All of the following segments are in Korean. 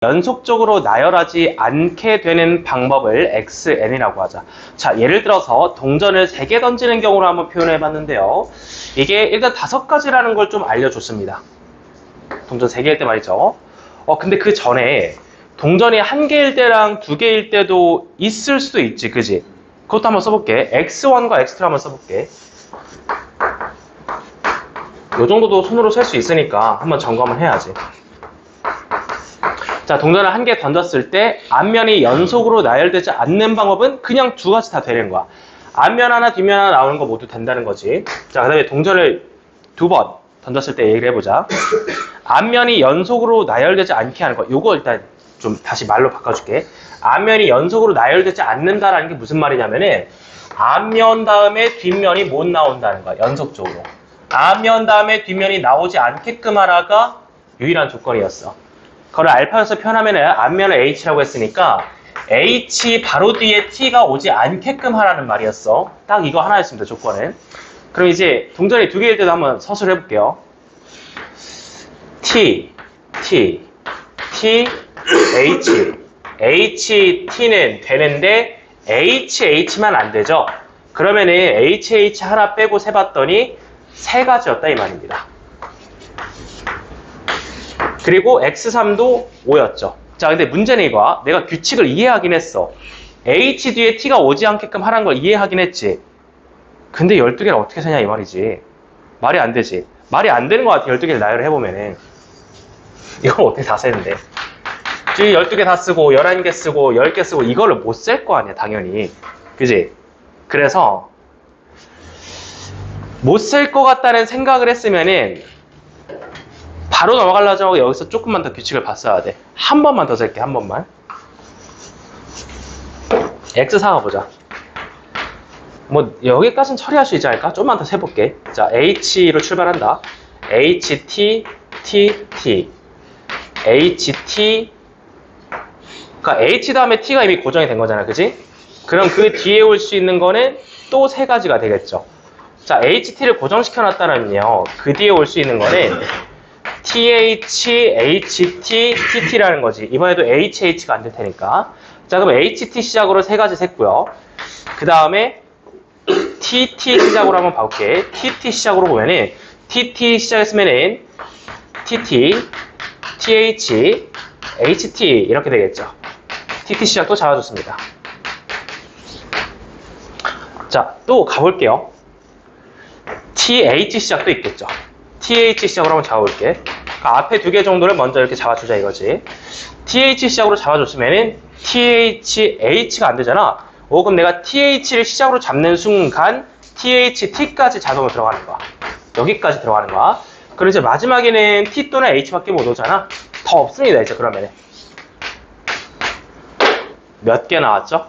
연속적으로 나열하지 않게 되는 방법을 XN이라고 하자. 자, 예를 들어서 동전을 3개 던지는 경우로 한번 표현해 봤는데요. 이게 일단 5가지라는 걸 좀 알려줬습니다. 동전 3개일 때 말이죠. 근데 그 전에 동전이 1개일 때랑 2개일 때도 있을 수도 있지, 그지? 그것도 한번 써볼게. X1과 X2를 한번 써볼게. 요 정도도 손으로 셀 수 있으니까 한번 점검을 해야지. 자, 동전을 1개 던졌을 때 앞면이 연속으로 나열되지 않는 방법은 그냥 2가지 다 되는 거야. 앞면 하나, 뒷면 하나 나오는 거 모두 된다는 거지. 자, 그 다음에 동전을 2번 던졌을 때 얘기를 해보자. 앞면이 연속으로 나열되지 않게 하는 거. 요거 일단 좀 다시 말로 바꿔줄게. 앞면이 연속으로 나열되지 않는다라는 게 무슨 말이냐면은 앞면 다음에 뒷면이 못 나온다는 거야. 연속적으로. 앞면 다음에 뒷면이 나오지 않게끔 하라가 유일한 조건이었어. 그걸 알파여서 표현하면은 앞면을 H라고 했으니까 H 바로 뒤에 T가 오지 않게끔 하라는 말이었어. 딱 이거 하나였습니다, 조건은. 그럼 이제 동전이 2개일 때도 한번 서술해 볼게요. T, T, T, H. H, T는 되는데 H, H만 안 되죠. 그러면은 H, H 하나 빼고 세봤더니 3가지였다 이 말입니다. 그리고 X3도 5였죠. 자, 근데 문제는 이거야. 내가 규칙을 이해하긴 했어. H 뒤에 T가 오지 않게끔 하라는 걸 이해하긴 했지. 근데 12개를 어떻게 세냐 이 말이지. 말이 안 되지. 말이 안 되는 것 같아. 12개를 나열을 해보면은. 이걸 어떻게 다 세는데. 12개 다 쓰고 11개 쓰고 10개 쓰고 이거를 못 셀 거 아니야 당연히. 그지? 그래서 못 셀 것 같다는 생각을 했으면은 바로 넘어가려고 하고 여기서 조금만 더 규칙을 봤어야 돼. 한 번만 더 셀게, 한 번만. X4 보자. 뭐 여기까지는 처리할 수 있지 않을까? 좀만 더 세볼게. 자, H로 출발한다. HT, TT, HT. 그러니까 H 다음에 T가 이미 고정이 된 거잖아, 그지? 그럼 그 뒤에 올 수 있는 거는 또 3가지가 되겠죠. 자, HT를 고정시켜놨다면요. 그 뒤에 올 수 있는 거는 TH, HT, TT라는 거지. 이번에도 HH가 안 될 테니까. 자, 그럼 HT 시작으로 3가지 셌고요. 그 다음에 TT 시작으로 한번 봐볼게. TT 시작으로 보면은 TT 시작했으면은 TT, TH, HT 이렇게 되겠죠. TT 시작도 잡아줬습니다. 자, 또 가볼게요. TH 시작도 있겠죠. TH 시작으로 한번 잡아볼게. 그러니까 앞에 2개 정도를 먼저 이렇게 잡아주자 이거지. TH 시작으로 잡아줬으면은 TH, H가 안 되잖아. 그럼 내가 TH를 시작으로 잡는 순간 THT까지 자동으로 들어가는 거야. 여기까지 들어가는 거야. 그럼 이제 마지막에는 T 또는 H밖에 못 오잖아. 더 없습니다 이제 그러면은. 몇 개 나왔죠?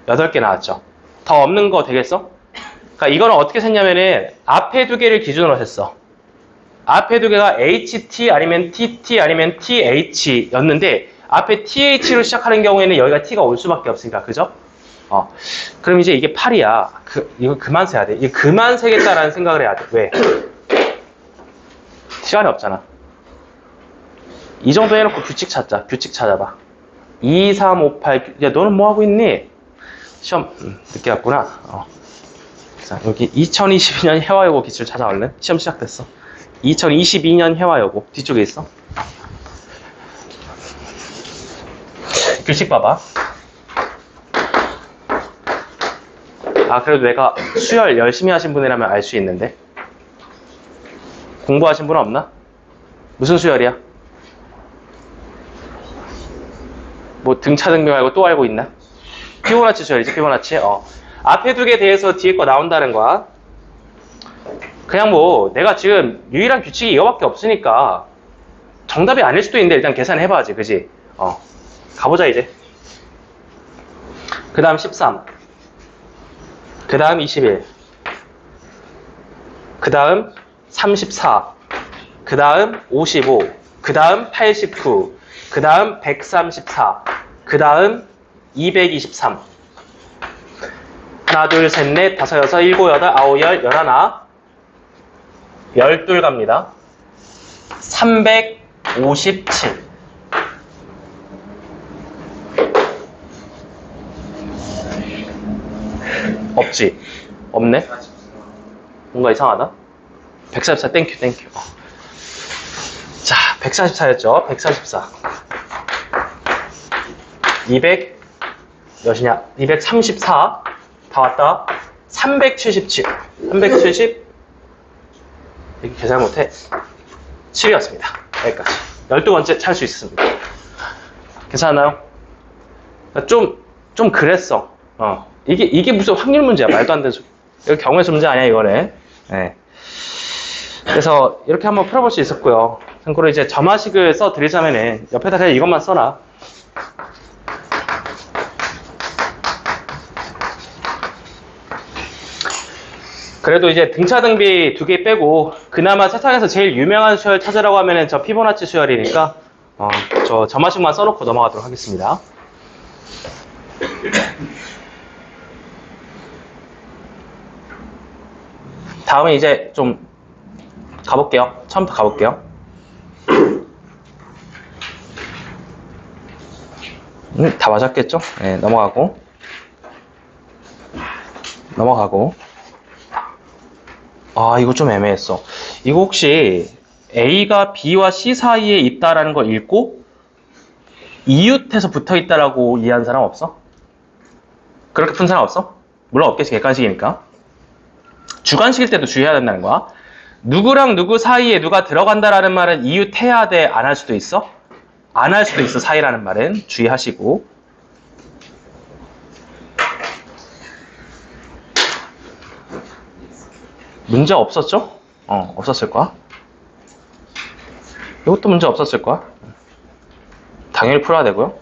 8개 나왔죠. 더 없는 거 되겠어? 그러니까 이거는 어떻게 셌냐면은 앞에 2개를 기준으로 했어. 앞에 2개가 HT 아니면 TT 아니면 TH 였는데 앞에 TH로 시작하는 경우에는 여기가 T가 올 수밖에 없으니까 그죠? 그럼 이제 이게 8이야. 이거 그만 세야 돼. 이거 그만 세겠다라는 생각을 해야 돼. 왜? 시간이 없잖아. 이 정도 해놓고 규칙 찾자. 규칙 찾아봐. 2, 3, 5, 8. 야, 너는 뭐 하고 있니? 시험 늦게 왔구나. 자, 여기 2022년 해와여고 기출 찾아 얼른. 시험 시작됐어. 2022년 해와여고 뒤쪽에 있어. 규칙 봐봐. 그래도 내가 수열 열심히 하신 분이라면 알 수 있는데. 공부하신 분은 없나? 무슨 수열이야? 뭐 등차등비 말고 또 알고 있나? 피보나치 수열이지, 피보나치. 앞에 2개 대해서 뒤에 거 나온다는 거야. 그냥 뭐 내가 지금 유일한 규칙이 이거밖에 없으니까 정답이 아닐 수도 있는데 일단 계산해봐야지, 그지? 가보자 이제. 그 다음 13, 그 다음 21, 그 다음 34, 그 다음 55, 그 다음 89, 그 다음 134, 그 다음 223. 하나, 둘, 셋, 넷, 다섯, 여섯, 일곱, 여덟, 아홉, 열, 열하나, 12 갑니다. 357. 없지? 없네? 뭔가 이상하다? 144 땡큐. 자, 144였죠? 144. 200 몇이냐? 234 다 왔다. 377 이렇게 계산 못해. 7이었습니다. 여기까지 12번째 찰 수 있습니다. 괜찮나요? 좀 그랬어. 이게 무슨 확률 문제야? 말도 안 되는 소리. 이거 경우의 수 문제 아니야 이거는. 네. 그래서 이렇게 한번 풀어볼 수 있었고요. 참고로 이제 점화식을 써드리자면은 옆에다 그냥 이것만 써라. 그래도 이제 등차 등비 2개 빼고 그나마 세상에서 제일 유명한 수열 찾으라고 하면은 저 피보나치 수열이니까 저 점화식만 써놓고 넘어가도록 하겠습니다. 다음에 이제 좀 가볼게요. 처음부터 가볼게요. 다 맞았겠죠? 네, 넘어가고 이거 좀 애매했어. 이거 혹시 A가 B와 C 사이에 있다라는 걸 읽고 이웃해서 붙어있다라고 이해한 사람 없어? 그렇게 푼 사람 없어? 물론 없겠지, 객관식이니까. 주관식일 때도 주의해야 된다는 거야. 누구랑 누구 사이에 누가 들어간다라는 말은 이웃해야 돼? 안 할 수도 있어? 안 할 수도 있어, 사이라는 말은. 주의하시고. 문제 없었죠? 없었을 거야. 이것도 문제 없었을 거야. 당연히 풀어야 되고요.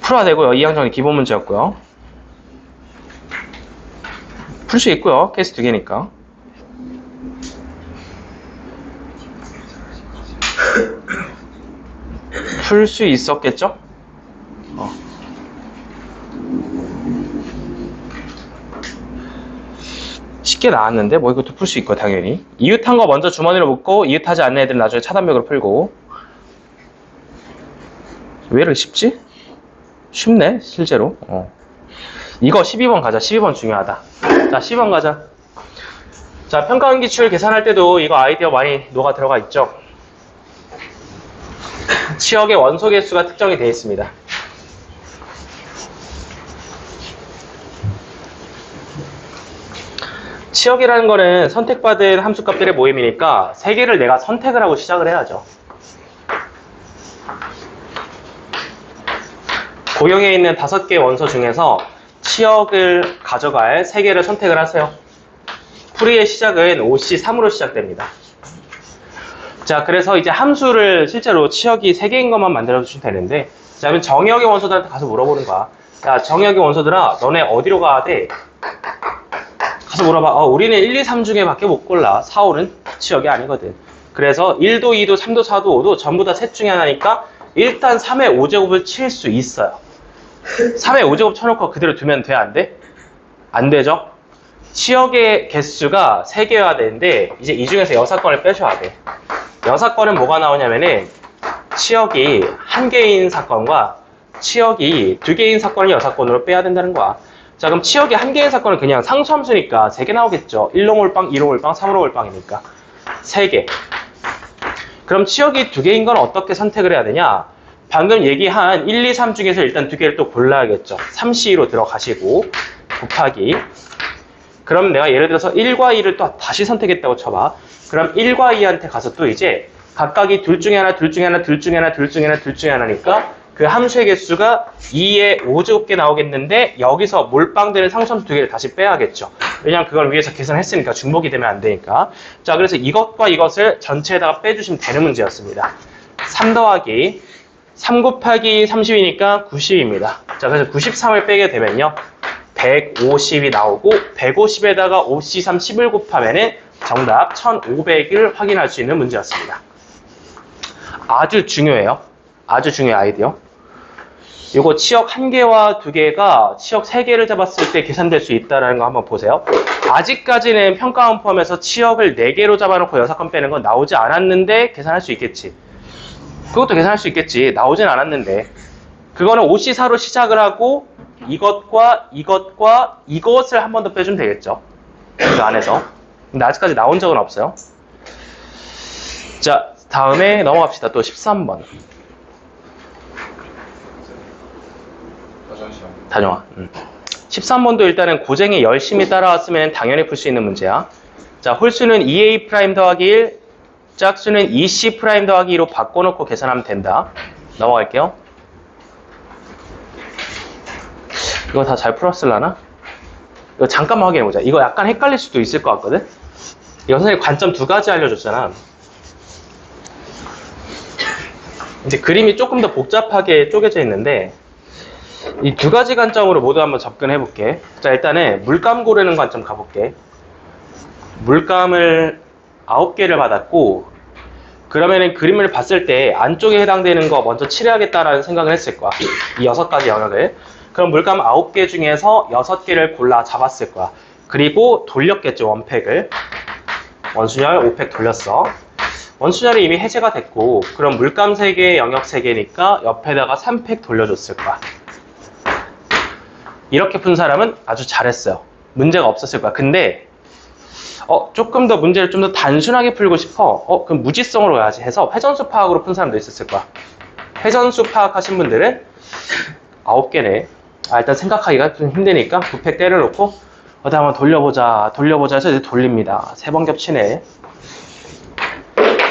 풀어야 되고요. 2항정이 기본 문제였고요. 풀 수 있고요. 케이스 2개니까. 풀 수 있었겠죠? 쉽게 나왔는데 뭐 이것도 풀 수 있고 당연히. 이웃한 거 먼저 주머니로 묶고 이웃하지 않는 애들은 나중에 차단벽으로 풀고. 왜 이렇게 쉽지? 쉽네 실제로. 이거 12번 가자. 12번 중요하다. 자, 12번 가자. 자, 평가원 기출 계산할 때도 이거 아이디어 많이 녹아 들어가 있죠. 치역의 원소 개수가 특정이 되어 있습니다. 치역이라는 거는 선택받은 함수값들의 모임이니까 3개를 내가 선택을 하고 시작을 해야죠. 고형에 있는 5개의 원소 중에서 치역을 가져갈 3개를 선택을 하세요. 풀이의 시작은 OC3으로 시작됩니다. 자, 그래서 이제 함수를 실제로 치역이 3개인 것만 만들어주시면 되는데, 자, 그럼 정역의 원소들한테 가서 물어보는 거야. 야, 정역의 원소들아, 너네 어디로 가야 돼? 가서 물어봐. 우리는 1, 2, 3 중에 밖에 못 골라. 4, 5는 치역이 아니거든. 그래서 1도, 2도, 3도, 4도, 5도 전부 다 셋 중에 하나니까 일단 3의 5제곱을 칠 수 있어요. 3의 5제곱 쳐놓고 그대로 두면 돼? 안 돼? 안 되죠? 치역의 개수가 3개여야 되는데 이제 이 중에서 여사건을 빼셔야 돼. 여사건은 뭐가 나오냐면은 치역이 1개인 사건과 치역이 2개인 사건을 여사건으로 빼야 된다는 거야. 자, 그럼 치역이 1개인 사건은 그냥 상수함수니까 3개 나오겠죠. 1롱올빵, 2롱올빵, 3롱올빵이니까 3개. 그럼 치역이 2개인 건 어떻게 선택을 해야 되냐? 방금 얘기한 1, 2, 3 중에서 일단 2개를 또 골라야겠죠. 3C로 들어가시고 곱하기. 그럼 내가 예를 들어서 1과 2를 또 다시 선택했다고 쳐봐. 그럼 1과 2한테 가서 또 이제 각각이 둘 중에 하나, 둘 중에 하나, 둘 중에 하나, 둘 중에 하나, 둘 중에 하나니까 그 함수의 개수가 2의 5제곱개 나오겠는데 여기서 몰빵되는 상수함수 2개를 다시 빼야겠죠. 왜냐면 그걸 위해서 계산했으니까 중복이 되면 안 되니까. 자, 그래서 이것과 이것을 전체에다가 빼주시면 되는 문제였습니다. 3 더하기 3 곱하기 30이니까 90입니다. 자, 그래서 93을 빼게 되면요. 150이 나오고 150에다가 OC3 10을 곱하면은 정답 1500을 확인할 수 있는 문제였습니다. 아주 중요해요. 아주 중요한 아이디어. 이거 치역 1개와 2개가 치역 3개를 잡았을 때 계산될 수 있다는 거 한번 보세요. 아직까지는 평가원 포함해서 치역을 4개로 잡아놓고 6건 빼는 건 나오지 않았는데 계산할 수 있겠지. 그것도 계산할 수 있겠지. 나오진 않았는데. 그거는 OC4로 시작을 하고 이것과 이것과 이것을 한 번 더 빼주면 되겠죠. 그 안에서. 근데 아직까지 나온 적은 없어요. 자, 다음에 넘어갑시다. 또 13번. 다녀와. 13번도 일단은 고쟁이 열심히 따라왔으면 당연히 풀 수 있는 문제야. 자, 홀수는 2a' 더하기 1, 짝수는 2c' 더하기 2로 바꿔놓고 계산하면 된다. 넘어갈게요. 이거 다 잘 풀었을라나? 이거 잠깐만 확인해보자. 이거 약간 헷갈릴 수도 있을 것 같거든? 이거 선생님 관점 2가지 알려줬잖아. 이제 그림이 조금 더 복잡하게 쪼개져 있는데 이 2가지 관점으로 모두 한번 접근해볼게. 자, 일단은 물감 고르는 관점 가볼게. 물감을 9개를 받았고 그러면은 그림을 봤을 때 안쪽에 해당되는 거 먼저 칠해야겠다라는 생각을 했을 거야. 이 6가지 영역을. 그럼 물감 9개 중에서 6개를 골라 잡았을 거야. 그리고 돌렸겠죠, 원팩을. 원순열 5팩 돌렸어. 원순열이 이미 해제가 됐고 그럼 물감 3개, 영역 3개니까 옆에다가 3팩 돌려줬을 거야. 이렇게 푼 사람은 아주 잘했어요. 문제가 없었을 거야. 근데 조금 더 문제를 좀 더 단순하게 풀고 싶어. 그럼 무지성으로 가야지 해서 회전수 파악으로 푼 사람도 있었을 거야. 회전수 파악하신 분들은 9개네. 일단 생각하기가 좀 힘드니까 9팩 때려놓고 어디 한번 돌려보자 해서 이제 돌립니다. 3번 겹치네.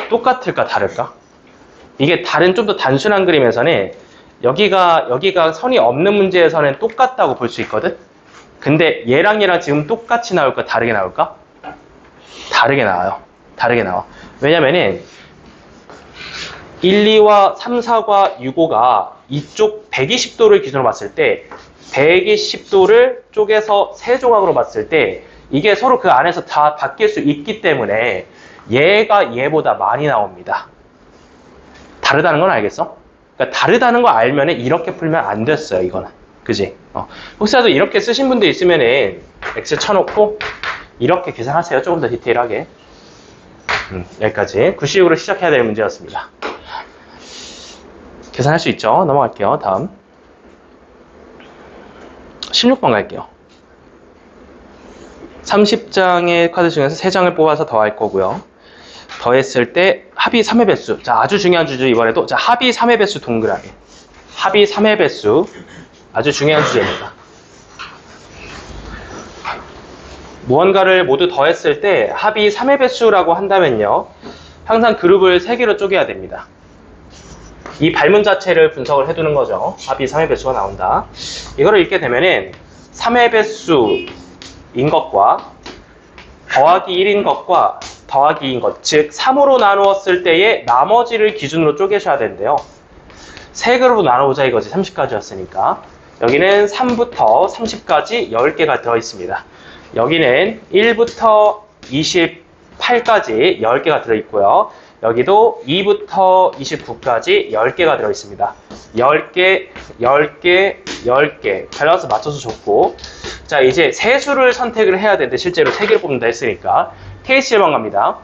똑같을까 다를까? 이게 다른 좀 더 단순한 그림에서는 여기가 선이 없는 문제에서는 똑같다고 볼 수 있거든? 근데 얘랑 지금 똑같이 나올까 다르게 나올까? 다르게 나와요. 다르게 나와. 왜냐면은 1, 2와 3, 4과 6, 5가 이쪽 120도를 기준으로 봤을 때 120도를 쪼개서 3조각으로 봤을 때 이게 서로 그 안에서 다 바뀔 수 있기 때문에 얘가 얘보다 많이 나옵니다. 다르다는 건 알겠어? 그러니까 다르다는 거 알면 이렇게 풀면 안 됐어요, 이거는. 그지? 혹시라도 이렇게 쓰신 분들 있으면은 X 쳐놓고 이렇게 계산하세요. 조금 더 디테일하게. 여기까지 9C6으로 시작해야 될 문제였습니다. 계산할 수 있죠? 넘어갈게요. 다음 16번 갈게요. 30장의 카드 중에서 3장을 뽑아서 더할 거고요. 더했을 때 합이 3의 배수. 자, 아주 중요한 주제 이번에도. 자, 합이 3의 배수 동그라미. 합이 3의 배수. 아주 중요한 주제입니다. 무언가를 모두 더했을 때 합이 3의 배수라고 한다면요. 항상 그룹을 3개로 쪼개야 됩니다. 이 발문 자체를 분석을 해두는 거죠. 합이 3의 배수가 나온다. 이거를 읽게 되면은 3의 배수인 것과 더하기 1인 것과 더하기 2인 것, 즉 3으로 나누었을 때의 나머지를 기준으로 쪼개셔야 되는데요. 3그룹으로 나눠보자 이거지. 30까지였으니까. 여기는 3부터 30까지 10개가 들어있습니다. 여기는 1부터 28까지 10개가 들어있고요. 여기도 2부터 29까지 10개가 들어있습니다. 10개, 10개, 10개 밸런스 맞춰서 줬고, 자, 이제 세수를 선택을 해야 되는데 실제로 3개를 뽑는다 했으니까 케이스 1번 갑니다.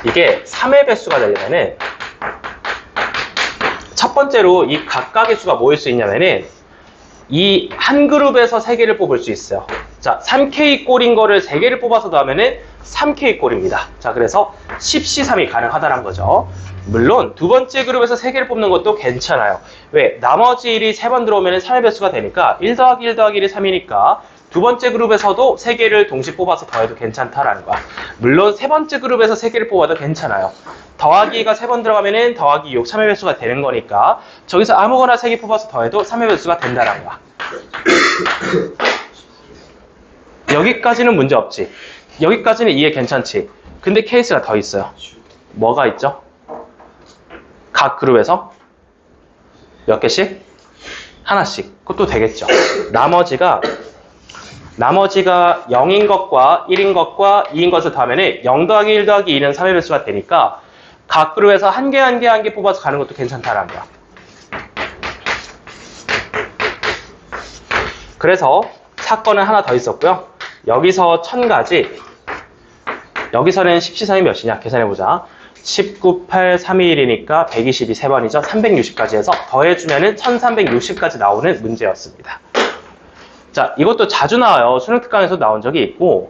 이게 3의 배수가 되려면은 첫 번째로 이 각각의 수가 뭐일 수 있냐면은 이 한 그룹에서 3개를 뽑을 수 있어요. 자, 3K 꼴인 거를 3개를 뽑아서 더하면은 3K 꼴입니다. 자, 그래서 10C3이 가능하다는 거죠. 물론 두 번째 그룹에서 3개를 뽑는 것도 괜찮아요. 왜? 나머지 1이 3번 들어오면 3의 배수가 되니까 1 더하기 1 더하기 1이 3이니까 두 번째 그룹에서도 3개를 동시에 뽑아서 더해도 괜찮다라는 거야. 물론 세 번째 그룹에서 3개를 뽑아도 괜찮아요. 더하기가 3번 들어가면은 더하기 6, 3의 배수가 되는 거니까 저기서 아무거나 3개 뽑아서 더해도 3의 배수가 된다는 거야. 여기까지는 문제 없지. 여기까지는 이해 괜찮지. 근데 케이스가 더 있어요. 뭐가 있죠? 각 그룹에서 몇 개씩? 하나씩. 그것도 되겠죠. 나머지가 0인 것과 1인 것과 2인 것을 더하면 0 더하기 1 더하기 2는 3의 배수가 되니까 각 그룹에서 한 개 뽑아서 가는 것도 괜찮다라는 거야. 그래서 사건은 하나 더 있었고요. 여기서 1000가지, 여기서는 10C3이 몇이냐 계산해보자. 19, 8, 3, 2, 1이니까 120이 3번이죠. 360까지 해서 더해주면은 1360까지 나오는 문제였습니다. 자, 이것도 자주 나와요. 수능 특강에서 나온 적이 있고,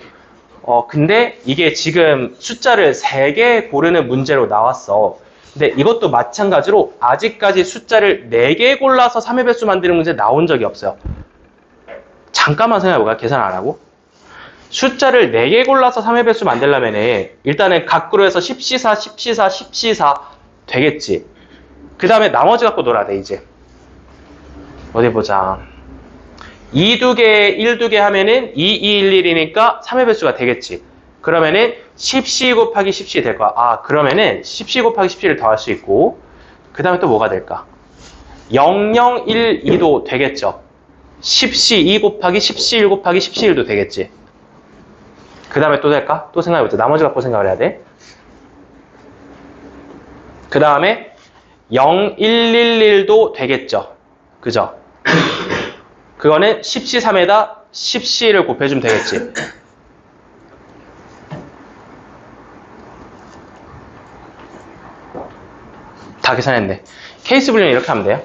근데 이게 지금 숫자를 3개 고르는 문제로 나왔어. 근데 이것도 마찬가지로 아직까지 숫자를 4개 골라서 3의 배수 만드는 문제 나온 적이 없어요. 잠깐만 생각해볼까요? 계산 안 하고. 숫자를 4개 골라서 3의 배수 만들려면 일단은 각 그룹에서 10시사, 10시사, 10시사 되겠지. 그 다음에 나머지 갖고 놀아야 돼, 이제. 어디 보자. 2 2개, 1 2개 하면은 2, 2, 1, 1이니까 3의 배수가 되겠지. 그러면은 10시 곱하기 10시 될 거야. 아, 그러면은 10시 곱하기 10시를 더할 수 있고, 그 다음에 또 뭐가 될까? 0, 0, 1, 2도 되겠죠. 10시 2 곱하기 10시 1 곱하기 10시 1도 되겠지. 그 다음에 또 될까? 또 생각해보자. 나머지 갖고 생각을 해야 돼. 그 다음에 0, 1, 1, 1도 되겠죠. 그죠? 그거는 10시 3에다 10시를 곱해주면 되겠지. 다 계산했네. 케이스 분류는 이렇게 하면 돼요.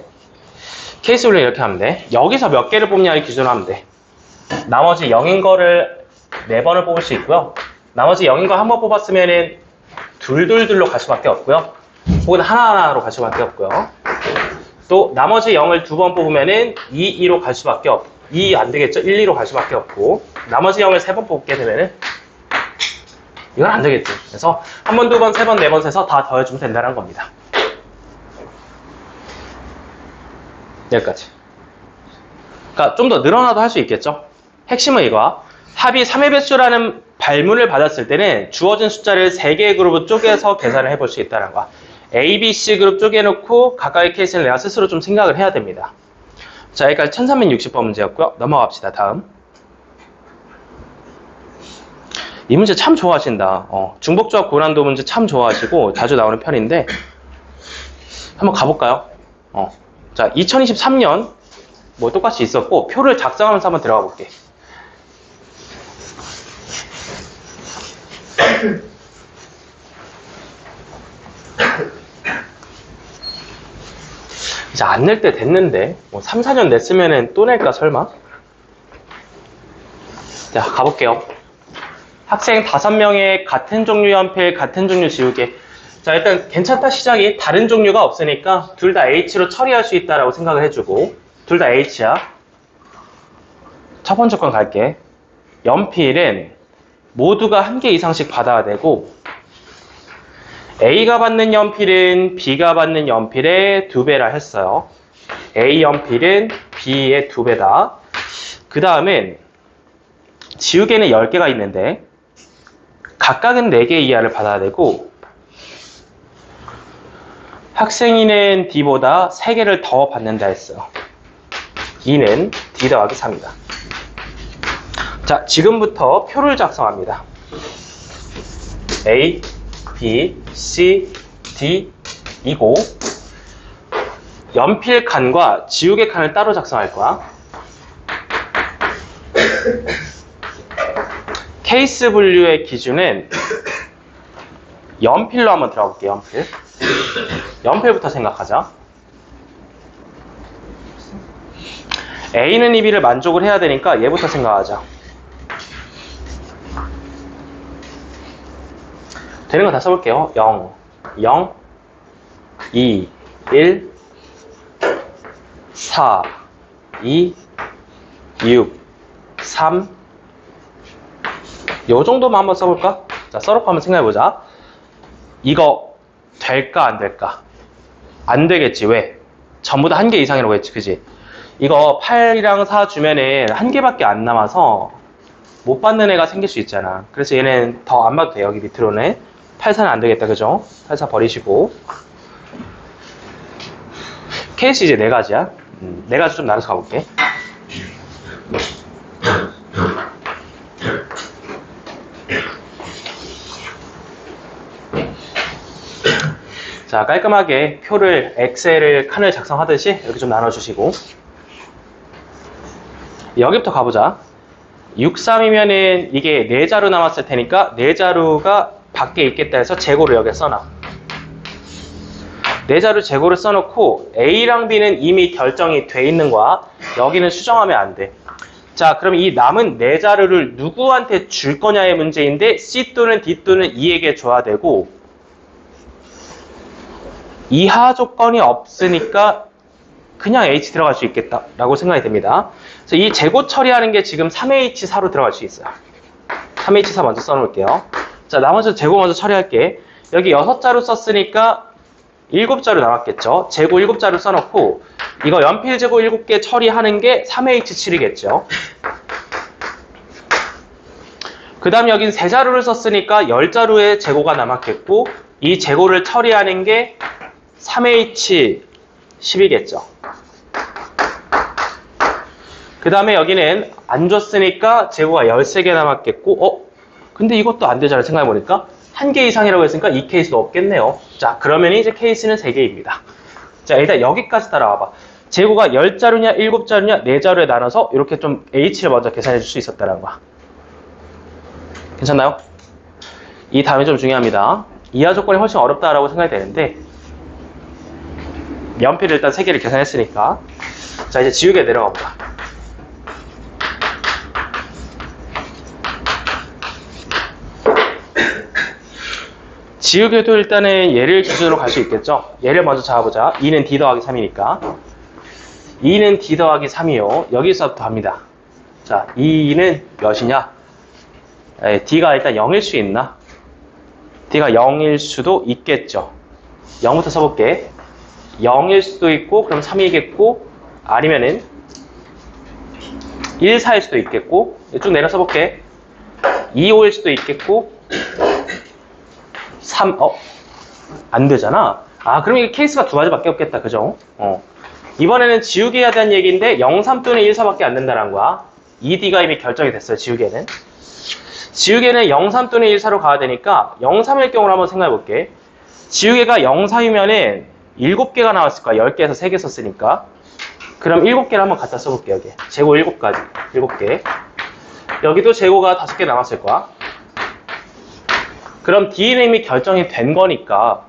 케이스 분류는 이렇게 하면 돼. 여기서 몇 개를 뽑냐를 기준으로 하면 돼. 나머지 0인 거를 4번을 뽑을 수 있고요. 나머지 0인 거 한 번 뽑았으면은 둘둘둘로 갈 수밖에 없고요. 혹은 하나하나로 갈 수밖에 없고요. 또 나머지 0을 2번 뽑으면은 2, 2로 갈 수밖에 없고 2 안 되겠죠? 1, 2로 갈 수밖에 없고 나머지 0을 3번 뽑게 되면은 이건 안 되겠지. 그래서 한 번, 2번, 3번, 4번 세서 다 더해주면 된다는 겁니다. 여기까지. 그러니까 좀 더 늘어나도 할 수 있겠죠? 핵심은 이거야. 합이 3의 배수라는 발문을 받았을 때는 주어진 숫자를 3개의 그룹으로 쪼개서 계산을 해볼 수 있다는 거야. A, B, C 그룹 쪼개놓고 각각의 케이스를 내가 스스로 좀 생각을 해야 됩니다. 자, 여기까지 1360번 문제였고요. 넘어갑시다. 다음. 이 문제 참 좋아하신다. 중복조합 고난도 문제 참 좋아하시고 자주 나오는 편인데 한번 가볼까요? 자, 2023년 뭐 똑같이 있었고 표를 작성하면서 한번 들어가 볼게. 이제 안 낼 때 됐는데 뭐 3, 4년 냈으면 또 낼까 설마? 자, 가볼게요. 학생 5명의 같은 종류 연필, 같은 종류 지우개. 자, 일단 괜찮다 시작이. 다른 종류가 없으니까 둘 다 H로 처리할 수 있다라고 생각을 해주고 둘 다 H야. 첫 번째 건 갈게. 연필은 모두가 1개 이상씩 받아야 되고 A가 받는 연필은 B가 받는 연필의 2배라 했어요. A 연필은 B의 2배다. 그 다음엔 지우개는 10개가 있는데 각각은 4개 이하를 받아야 되고 학생이는 D보다 3개를 더 받는다 했어요. E는 D 더하기 3이다. 자, 지금부터 표를 작성합니다. A, B, C, D 이고 연필 칸과 지우개 칸을 따로 작성할 거야. 케이스 분류의 기준은 연필로 한번 들어가 볼게요. 연필부터 생각하자. A는 이 B를 만족을 해야 되니까 얘부터 생각하자. 되는 거 다 써볼게요. 0, 0, 2, 1, 4, 2, 6, 3. 요 정도만 한번 써볼까? 자, 써놓고 한번 생각해보자. 이거 될까 안 될까? 안 되겠지. 왜? 전부 다 1개 이상이라고 했지. 그지? 이거 8이랑 4 주면은 1개밖에 안 남아서 못 받는 애가 생길 수 있잖아. 그래서 얘는 더 안 봐도 돼요. 여기 밑으로는. 8, 4는 안 되겠다. 그죠? 8, 4 버리시고. 케이스 이제 4가지야. 4가지 좀 나눠서 가볼게. 자, 깔끔하게 표를 엑셀을 칸을 작성하듯이 이렇게 좀 나눠주시고 여기부터 가보자. 6, 3이면은 이게 4자루 남았을 테니까 4자루가 밖에 있겠다 해서 재고를 여기에 써놔. 네 자루 재고를 써놓고 A랑 B는 이미 결정이 돼 있는 거야. 여기는 수정하면 안 돼. 자, 그럼 이 남은 네 자루를 누구한테 줄 거냐의 문제인데 C 또는 D 또는 E에게 줘야 되고 이하 조건이 없으니까 그냥 H 들어갈 수 있겠다라고 생각이 됩니다. 그래서 이 재고 처리하는 게 지금 3H4로 들어갈 수 있어요. 3H4 먼저 써놓을게요. 자, 나머지 재고 먼저 처리할게. 여기 6자루 썼으니까 7자루 남았겠죠. 재고 7자루 써놓고 이거 연필 재고 7개 처리하는 게 3H7이겠죠. 그 다음 여긴 3자루를 썼으니까 10자루의 재고가 남았겠고 이 재고를 처리하는 게 3H10이겠죠. 그 다음에 여기는 안 줬으니까 재고가 13개 남았겠고 근데 이것도 안 되잖아요. 생각해보니까 1개 이상이라고 했으니까 이 케이스도 없겠네요. 자, 그러면 이제 케이스는 3개입니다. 자, 일단 여기까지 따라와봐. 재고가 10자루냐 7자루냐 4자루에 나눠서 이렇게 좀 H를 먼저 계산해 줄 수 있었다는 거야. 괜찮나요? 이 다음이 좀 중요합니다. 이하 조건이 훨씬 어렵다라고 생각이 되는데 연필을 일단 3개를 계산했으니까 자, 이제 지우개 내려가 보자. 지우개도 일단은 얘를 기준으로 갈 수 있겠죠. 얘를 먼저 잡아보자. 2는 D 더하기 3이니까 2는 D 더하기 3이요. 여기서부터 합니다. 자, 2는 몇이냐? D가 일단 0일 수 있나? D가 0일 수도 있겠죠. 0부터 써볼게. 0일 수도 있고 그럼 3이겠고 아니면은 1, 4일 수도 있겠고 쭉 내려 써볼게. 2, 5일 수도 있겠고 3, 안 되잖아. 아, 그럼 이게 케이스가 두 가지밖에 없겠다. 그죠? 이번에는 지우개에 대한 얘기인데 0, 3 또는 1, 4밖에 안 된다는 거야. 2D가 이미 결정이 됐어요. 지우개는 0, 3 또는 1, 4로 가야 되니까 0, 3일 경우로 한번 생각해 볼게. 지우개가 0, 4이면은 7개가 나왔을 거야. 10개에서 3개 썼으니까. 그럼 7개를 한번 갖다 써볼게. 여기 재고 7가지 7개. 여기도 재고가 5개 남았을 거야. 그럼 D는 이미 결정이 된 거니까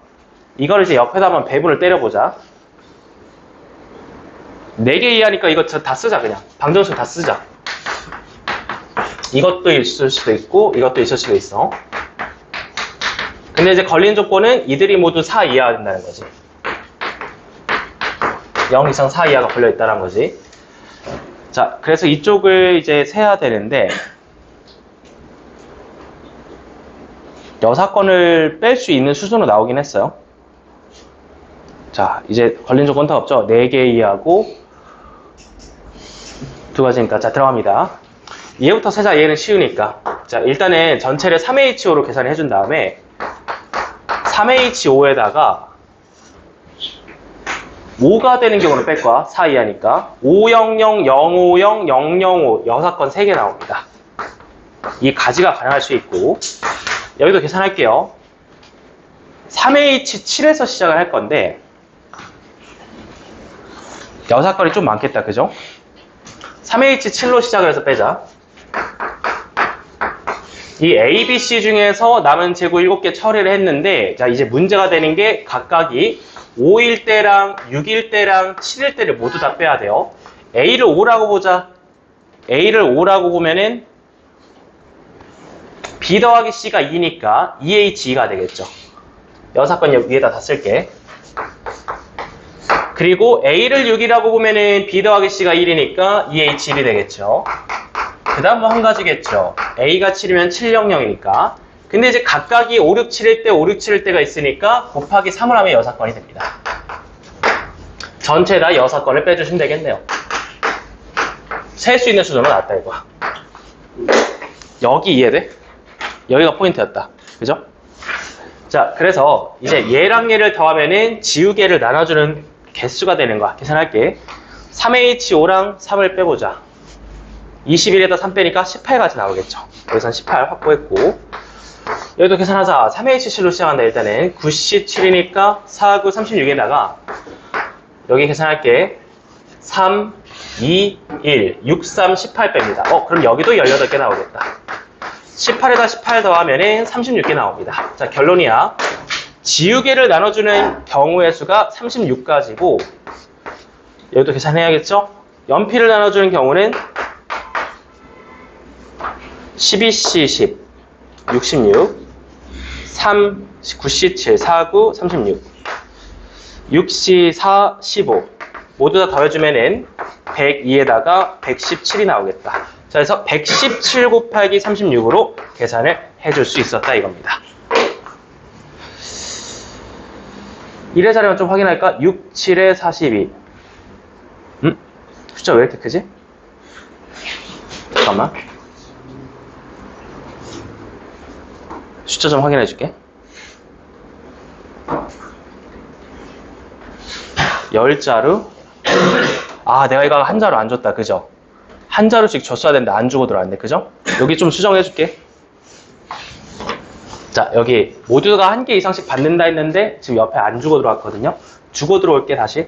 이걸 이제 옆에다 한번 배분을 때려보자. 4개 이하니까 이거 다 쓰자. 그냥 방정식 다 쓰자. 이것도 있을 수도 있고 이것도 있을 수도 있어. 근데 이제 걸린 조건은 이들이 모두 4 이하가 된다는 거지. 0 이상 4 이하가 걸려있다는 거지. 자, 그래서 이쪽을 이제 세야 되는데 6건을 뺄 수 있는 수준으로 나오긴 했어요. 자, 이제 걸린 조건 더 없죠? 4개 이하고 2가지니까. 자, 들어갑니다. 얘부터 세자. 얘는 쉬우니까. 자, 일단은 전체를 3H5로 계산해 준 다음에 3H5에다가 5가 되는 경우는 뺄 거야. 4 이하니까. 500, 050, 005 6건 3개 나옵니다. 이 가지가 가능할 수 있고 여기도 계산할게요. 3H7에서 시작을 할 건데 6건이 좀 많겠다. 그죠? 3H7로 시작을 해서 빼자. 이 A, B, C 중에서 남은 재고 7개 처리를 했는데 자, 이제 문제가 되는 게 각각이 5일 때랑 6일 때랑 7일 때를 모두 다 빼야 돼요. A를 5라고 보자. A를 5라고 보면은 B 더하기 C가 2니까 2H2가 되겠죠. 6건 위에다 다 쓸게. 그리고 A를 6이라고 보면은 B 더하기 C가 1이니까 2H1이 되겠죠. 그 다음 뭐 한 가지겠죠. A가 7이면 700이니까. 근데 이제 각각이 5, 6, 7일 때, 5, 6, 7일 때가 있으니까 곱하기 3을 하면 6건이 됩니다. 전체 다 6건을 빼주시면 되겠네요. 셀 수 있는 수준으로 나왔다 이거. 여기 이해돼? 여기가 포인트였다. 그죠? 자, 그래서 이제 얘랑 얘를 더하면은 지우개를 나눠주는 개수가 되는 거야. 계산할게. 3H5랑 3을 빼보자. 21에다 3 빼니까 18까지 나오겠죠. 여기선 18 확보했고 여기도 계산하자. 3H7로 시작한다. 일단은 9C 7이니까 4, 9, 36에다가 여기 계산할게. 3, 2, 1, 6, 3, 18 뺍니다. 그럼 여기도 18개 나오겠다. 18에다 18 더하면은 36개 나옵니다. 자, 결론이야. 지우개를 나눠주는 경우의 수가 36가지고 여기도 계산해야겠죠? 연필을 나눠주는 경우는 12C 10, 66, 3, 9C 7, 49, 36, 6C 4, 15 모두 다 더해주면은 102에다가 117이 나오겠다. 자, 그래서 117 곱하기 36으로 계산을 해줄 수 있었다 이겁니다. 1의 자리만 좀 확인할까? 6, 7에 42. 숫자 왜 이렇게 크지? 잠깐만. 숫자 좀 확인해 줄게. 10자루. 아, 내가 이거 한 자루 안 줬다. 그죠? 한 자루씩 줬어야 되는데 안 주고 들어왔네. 그죠? 여기 좀 수정해 줄게. 자, 여기 모두가 한 개 이상씩 받는다 했는데 지금 옆에 안 주고 들어왔거든요. 주고 들어올게 다시.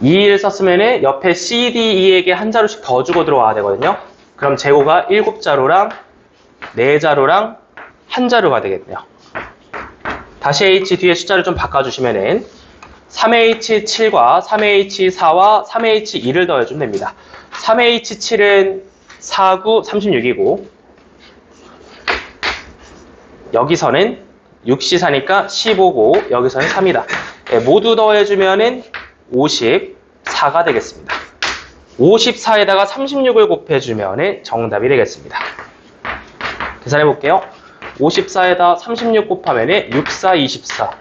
2를 썼으면 옆에 C, D, E에게 한 자루씩 더 주고 들어와야 되거든요. 그럼 재고가 7자루랑 4자루랑 한 자루가 되겠네요. 다시 H 뒤에 숫자를 좀 바꿔주시면은 3H7과 3H4와 3H2를 더해주면 됩니다. 3H7은 49, 36이고 여기서는 6C4니까 15고 여기서는 3이다. 네, 모두 더해주면은 54가 되겠습니다. 54에다가 36을 곱해주면 정답이 되겠습니다. 계산해 볼게요. 54에다 36 곱하면 64, 24.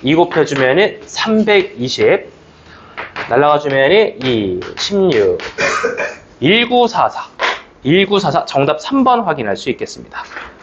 2 곱해주면 320. 날라가주면 2, 16. 1944. 1944 정답 3번 확인할 수 있겠습니다.